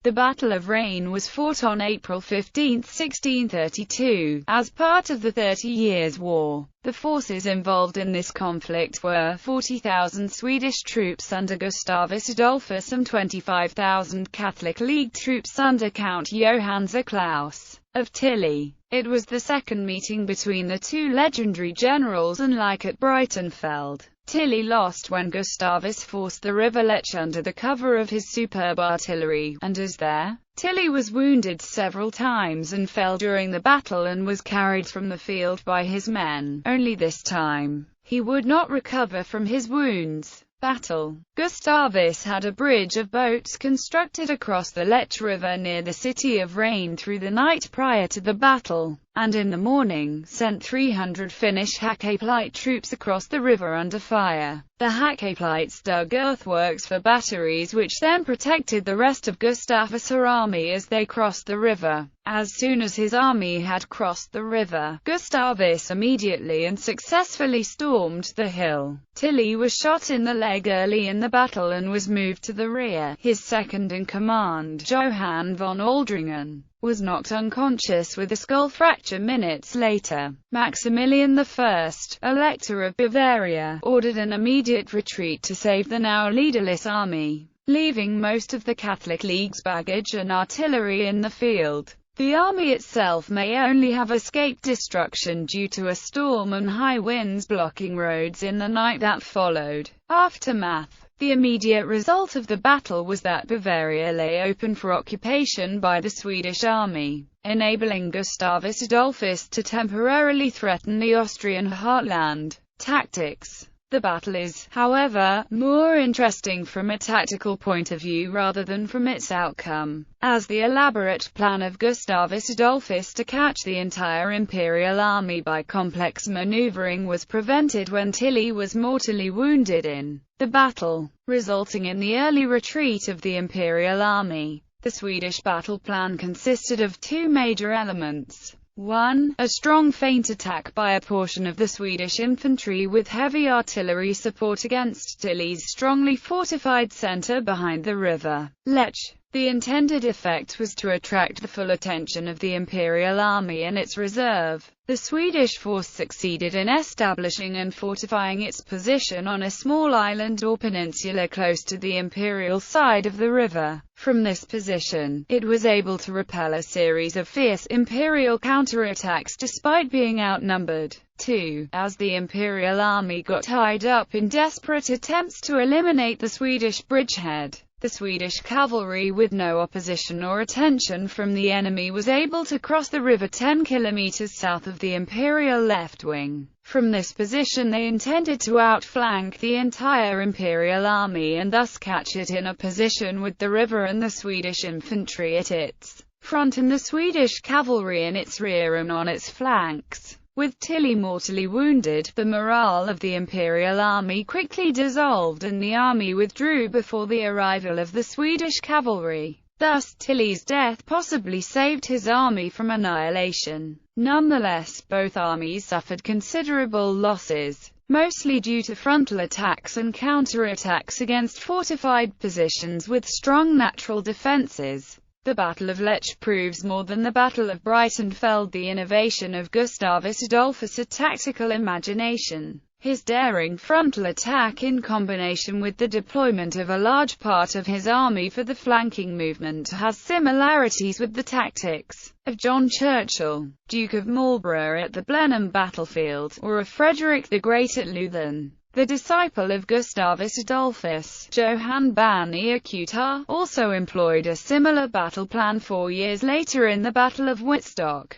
The Battle of Rain was fought on April 15, 1632, as part of the 30 Years' War. The forces involved in this conflict were 40,000 Swedish troops under Gustavus Adolphus and 25,000 Catholic League troops under Count Johann Klaus of Tilly. It was the second meeting between the two legendary generals, and like at Breitenfeld, Tilly lost when Gustavus forced the river Lech under the cover of his superb artillery, and as there, Tilly was wounded several times and fell during the battle and was carried from the field by his men. Only this time, he would not recover from his wounds. Battle. Gustavus had a bridge of boats constructed across the Lech River near the city of Rain through the night prior to the battle, and in the morning sent 300 Finnish Hakeplite troops across the river under fire. The Hakeplites dug earthworks for batteries which then protected the rest of Gustavus' army as they crossed the river. As soon as his army had crossed the river, Gustavus immediately and successfully stormed the hill. Tilly was shot in the leg early in the battle and was moved to the rear. His second-in-command, Johann von Aldringen, was knocked unconscious with a skull fracture minutes later. Maximilian I, Elector of Bavaria, ordered an immediate retreat to save the now leaderless army, leaving most of the Catholic League's baggage and artillery in the field. The army itself may only have escaped destruction due to a storm and high winds blocking roads in the night that followed. Aftermath. The immediate result of the battle was that Bavaria lay open for occupation by the Swedish army, enabling Gustavus Adolphus to temporarily threaten the Austrian heartland. Tactics. The battle is, however, more interesting from a tactical point of view rather than from its outcome, as the elaborate plan of Gustavus Adolphus to catch the entire imperial army by complex maneuvering was prevented when Tilly was mortally wounded in the battle, resulting in the early retreat of the imperial army. The Swedish battle plan consisted of two major elements. 1. A strong feint attack by a portion of the Swedish infantry with heavy artillery support against Tilly's strongly fortified centre behind the river Lech. The intended effect was to attract the full attention of the Imperial Army and its reserve. The Swedish force succeeded in establishing and fortifying its position on a small island or peninsula close to the Imperial side of the river. From this position, it was able to repel a series of fierce Imperial counterattacks despite being outnumbered. 2. As the Imperial Army got tied up in desperate attempts to eliminate the Swedish bridgehead, the Swedish cavalry, with no opposition or attention from the enemy, was able to cross the river 10 kilometers south of the Imperial left wing. From this position they intended to outflank the entire Imperial army and thus catch it in a position with the river and the Swedish infantry at its front and the Swedish cavalry in its rear and on its flanks. With Tilly mortally wounded, the morale of the Imperial army quickly dissolved and the army withdrew before the arrival of the Swedish cavalry. Thus, Tilly's death possibly saved his army from annihilation. Nonetheless, both armies suffered considerable losses, mostly due to frontal attacks and counterattacks against fortified positions with strong natural defenses. The Battle of Lech proves more than the Battle of Breitenfeld the innovation of Gustavus Adolphus' tactical imagination. His daring frontal attack in combination with the deployment of a large part of his army for the flanking movement has similarities with the tactics of John Churchill, Duke of Marlborough at the Blenheim battlefield, or of Frederick the Great at Leuthen. The disciple of Gustavus Adolphus, Johann Bannekerque, also employed a similar battle plan 4 years later in the Battle of Wittstock.